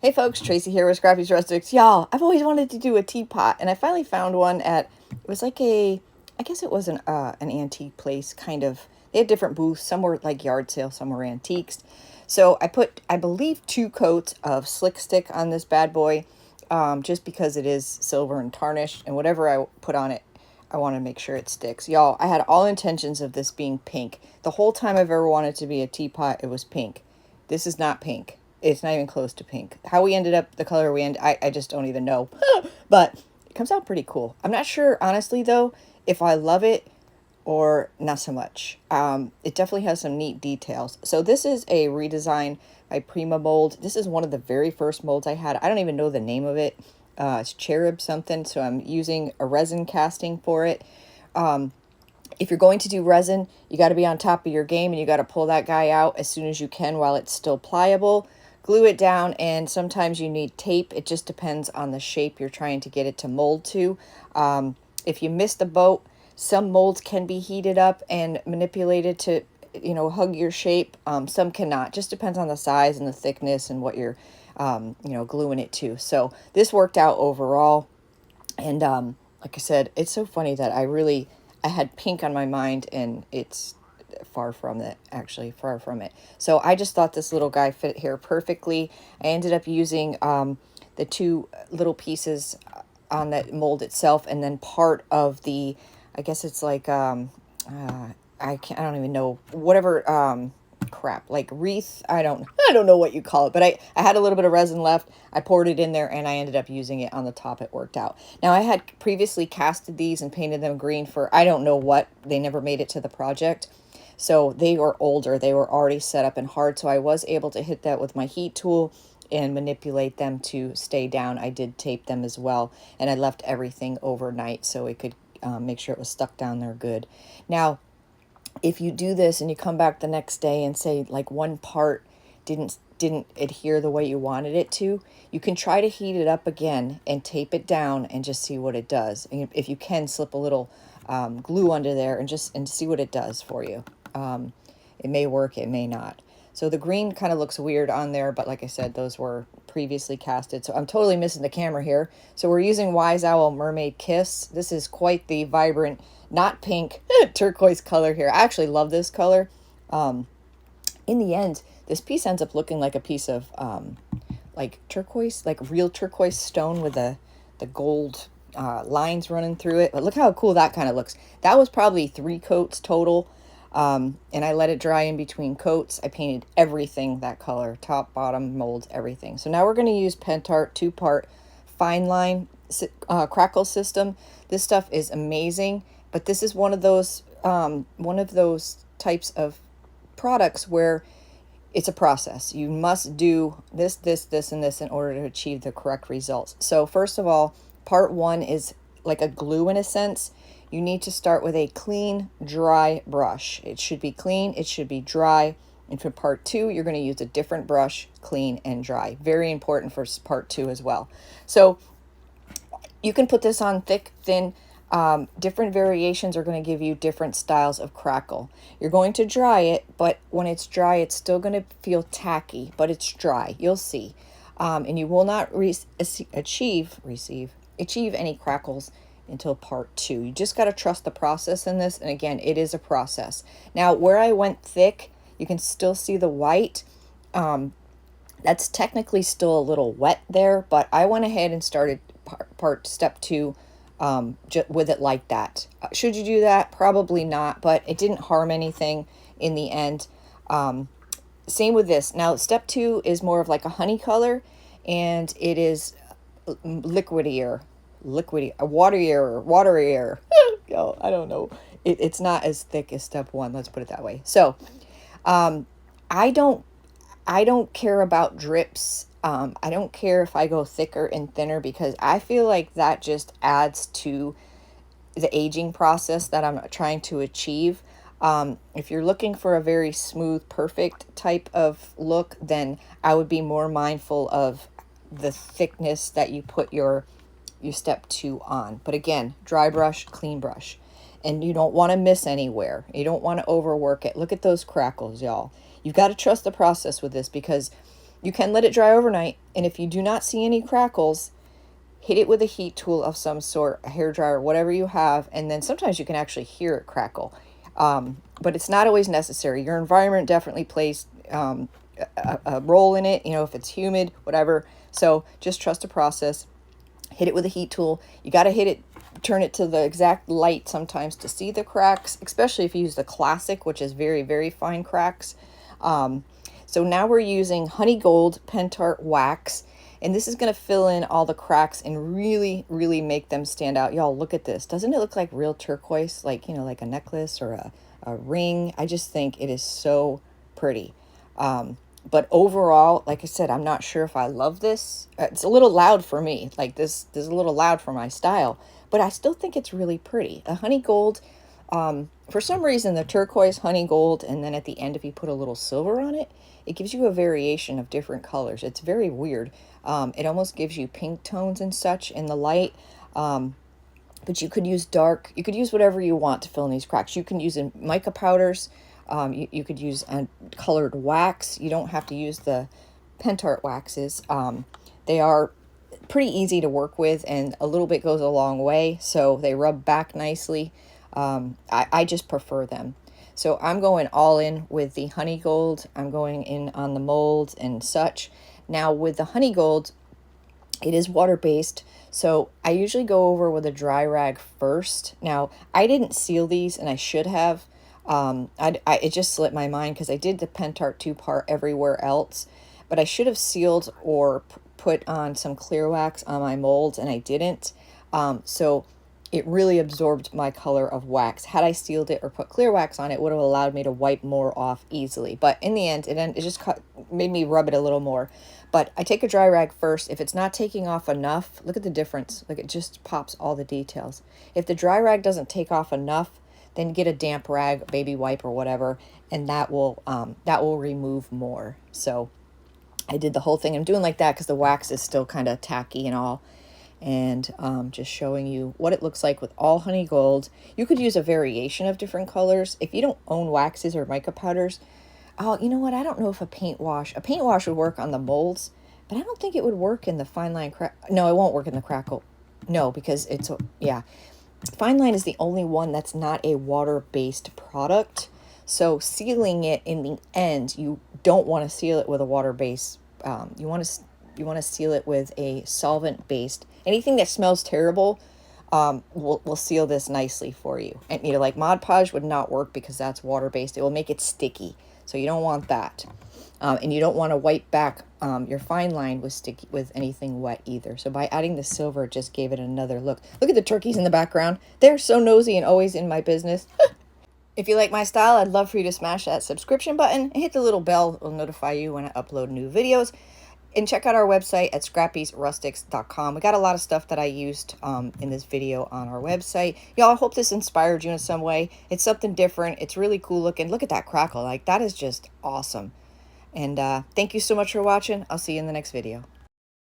Hey folks, Tracy here with Scrappy's Rustics. Y'all, I've always wanted to do a teapot, and I finally found one at, it was like I guess it was an antique place, kind of. They had different booths. Some were like yard sale, some were antiques. So I put, I believe, 2 coats of slick stick on this bad boy, just because it is silver and tarnished, and whatever I put on it, I want to make sure it sticks. Y'all, I had all intentions of this being pink. The whole time I've ever wanted to be a teapot, it was pink. This is not pink. It's not even close to pink. How we ended up the color we end, I just don't even know. But it comes out pretty cool. I'm not sure, honestly, though, if I love it or not so much. It definitely has some neat details. So this is a redesign by Prima Mold. This is one of the very first molds I had. I don't even know the name of it. It's cherub something, so I'm using a resin casting for it. If you're going to do resin, you got to be on top of your game, and you got to pull that guy out as soon as you can while it's still pliable. Glue it down, and sometimes you need tape. It just depends on the shape you're trying to get it to mold to. If you miss the boat, some molds can be heated up and manipulated to, hug your shape. Some cannot. Just depends on the size and the thickness and what you're, gluing it to. So this worked out overall. And like I said, it's so funny that I had pink on my mind, and it's far from it, actually, far from it. So I just thought this little guy fit here perfectly. I ended up using the 2 little pieces on that mold itself, and then part of the, I guess it's like, I don't even know, whatever, crap, like wreath, I don't know what you call it, but I had a little bit of resin left. I poured it in there, and I ended up using it on the top. It worked out. Now, I had previously casted these and painted them green for I don't know what. They never made it to the project, so they were older. They were already set up and hard, so I was able to hit that with my heat tool and manipulate them to stay down. I did tape them as well, and I left everything overnight so it could make sure it was stuck down there good. Now, if you do this and you come back the next day and say like one part didn't adhere the way you wanted it to, you can try to heat it up again and tape it down and just see what it does. And if you can, slip a little glue under there and see what it does for you. It may work, it may not. So the green kind of looks weird on there, but like I said, those were previously casted. So I'm totally missing the camera here. So we're using Wise Owl Mermaid Kiss. This is quite the vibrant, not pink, turquoise color here. I actually love this color. In the end, this piece ends up looking like a piece of like turquoise, like real turquoise stone with the gold lines running through it. But look how cool that kind of looks. That was probably 3 coats total. And I let it dry in between coats. I painted everything that color, top, bottom, molds, everything. So now we're going to use Pentart 2-part fine line crackle system. This stuff is amazing, but this is one of those types of products where it's a process. You must do this, and this in order to achieve the correct results. So first of all, part 1 is like a glue in a sense. You need to start with a clean, dry brush. It should be clean, it should be dry. And for part 2, you're going to use a different brush, clean and dry. Very important for part 2 as well. So you can put this on thick, thin. Different variations are going to give you different styles of crackle. You're going to dry it, but when it's dry, it's still going to feel tacky, but it's dry. You'll see. And you will not achieve any crackles until part 2. You just got to trust the process in this. And again, it is a process. Now, where I went thick, you can still see the white. That's technically still a little wet there, but I went ahead and started step 2 with it like that. Should you do that? Probably not, but it didn't harm anything in the end. Same with this. Now, step 2 is more of like a honey color, and it is waterier. Oh, I don't know. It's not as thick as step 1. Let's put it that way. So, I don't care about drips. I don't care if I go thicker and thinner, because I feel like that just adds to the aging process that I'm trying to achieve. If you're looking for a very smooth, perfect type of look, then I would be more mindful of the thickness that you put your step 2 on. But again, dry brush, clean brush. And you don't want to miss anywhere. You don't want to overwork it. Look at those crackles, y'all. You've got to trust the process with this, because You can let it dry overnight, and if you do not see any crackles, hit it with a heat tool of some sort, a hair dryer, whatever you have, and then sometimes you can actually hear it crackle. But it's not always necessary. Your environment definitely plays a role in it, you know, if it's humid, whatever. So just trust the process. Hit it with a heat tool. You got to hit it, turn it to the exact light sometimes to see the cracks, especially if you use the classic, which is very, very fine cracks. So now we're using Honey Gold Pentart Wax, and this is going to fill in all the cracks and really, really make them stand out. Y'all, look at this. Doesn't it look like real turquoise, like, you know, like a necklace or a ring? I just think it is so pretty. But overall, like I said, I'm not sure if I love this. It's a little loud for me. Like this is a little loud for my style, but I still think it's really pretty. The honey gold, for some reason, the turquoise, honey gold, and then at the end, if you put a little silver on it, it gives you a variation of different colors. It's very weird. It almost gives you pink tones and such in the light. But you could use dark, you could use whatever you want to fill in these cracks. You can use mica powders. You could use colored wax. You don't have to use the Pentart waxes. They are pretty easy to work with, and a little bit goes a long way, so they rub back nicely. I just prefer them. So I'm going all in with the honey gold. I'm going in on the mold and such. Now with the honey gold, it is water-based, so I usually go over with a dry rag first. Now, I didn't seal these, and I should have. It just slipped my mind because I did the Pentart 2-part everywhere else, but I should have sealed or put on some clear wax on my molds, and I didn't. So it really absorbed my color of wax. Had I sealed it or put clear wax on it, would have allowed me to wipe more off easily. But in the end, it just made me rub it a little more. But I take a dry rag first. If it's not taking off enough, look at the difference. Like, it just pops all the details. If the dry rag doesn't take off enough, then get a damp rag, baby wipe or whatever, and that will remove more. So I did the whole thing. I'm doing like that because the wax is still kind of tacky and all. And just showing you what it looks like with all honey gold. You could use a variation of different colors. If you don't own waxes or mica powders, oh, you know what? I don't know if a paint wash would work on the molds, but I don't think it would work in the fine line No, it won't work in the crackle. No, because yeah. Fine line is the only one that's not a water-based product. So sealing it in the end, you don't want to seal it with a water-based. You want to seal it with a solvent-based. Anything that smells terrible will seal this nicely for you. And, you know, like Mod Podge would not work because that's water-based. It will make it sticky. So you don't want that. And you don't want to wipe back your fine line with anything wet either. So by adding the silver, it just gave it another look. Look at the turkeys in the background. They're so nosy and always in my business. If you like my style, I'd love for you to smash that subscription button and hit the little bell. It'll notify you when I upload new videos. And check out our website at scrappysrustics.com. We got a lot of stuff that I used in this video on our website. Y'all, I hope this inspired you in some way. It's something different. It's really cool looking. Look at that crackle. Like, that is just awesome. And thank you so much for watching. I'll see you in the next video.